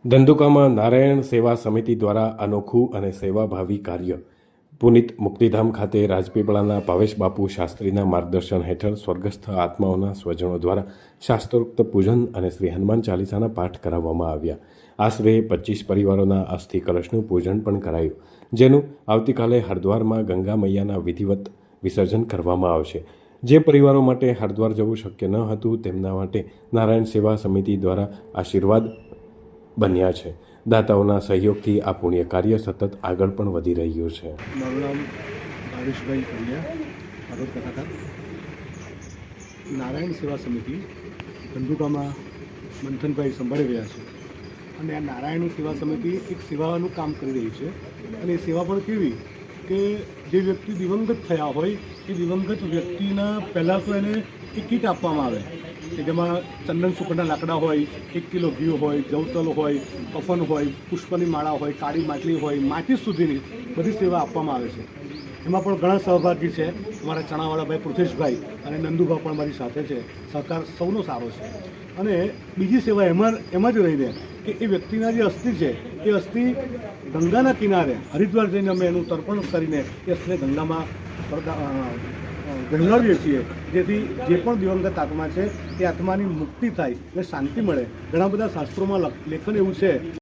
ધંધુકામાં નારાયણ સેવા સમિતિ દ્વારા અનોખું અને સેવાભાવી કાર્ય. પુનિત મુક્તિધામ ખાતે રાજપીપળાના ભાવેશ બાપુ શાસ્ત્રીના માર્ગદર્શન હેઠળ સ્વર્ગસ્થ આત્માઓના સ્વજનો દ્વારા શાસ્ત્રોક્ત પૂજન અને શ્રી હનુમાન ચાલીસાના પાઠ કરાવવામાં આવ્યા. આશરે 25 પરિવારોના અસ્થિ કલશનું પૂજન પણ કરાયું, જેનું આવતીકાલે હરિદ્વારમાં ગંગા મૈયાના વિધિવત વિસર્જન કરવામાં આવશે. જે પરિવારો માટે હરિદ્વાર જવું શક્ય ન હતું, તેમના માટે નારાયણ સેવા સમિતિ દ્વારા આશીર્વાદ બન્યા છે. દાતાઓના સહયોગથી આ પુણ્ય કાર્ય સતત આગળ પણ વધી રહ્યું છે. મારું નામ ભાવેશભાઈ પંડ્યા, ભાગવત કથાકાર. નારાયણ સેવા સમિતિ ધંધુકામાં મંથનભાઈ સંભાળી રહ્યા છે અને આ નારાયણ સેવા સમિતિ એક સેવાનું કામ કરી રહી છે. અને એ સેવા પણ કેવી કે જે વ્યક્તિ દિવંગત થયા હોય એ દિવંગત વ્યક્તિના પહેલાં તો એને એક કીટ આપવામાં આવે કે જેમાં ચંદન સુખના લાકડા હોય, 1 કિલો ઘી હોય, જવતલ હોય, કફન હોય, પુષ્પની માળા હોય, કાળી માટલી હોય, માચીસ સુધીની બધી સેવા આપવામાં આવે છે. એમાં પણ ઘણા સહભાગી છે. અમારા ચણાવાળા ભાઈ પૃથેશભાઈ અને નંદુભા પણ મારી સાથે છે. સહકાર સૌનો સારો છે. અને બીજી સેવા એમાં જ રહીને કે એ વ્યક્તિના જે અસ્થિ છે એ અસ્થિ ગંગાના કિનારે હરિદ્વાર જઈને અમે એનું તર્પણ કરીને એ અસ્થિને ગંગામાં વહેલાવીએ છીએ, જેથી જે પણ દિવંગત આત્મા છે એ આત્માની મુક્તિ થાય અને શાંતિ મળે. ઘણા બધા શાસ્ત્રોમાં લેખન એવું છે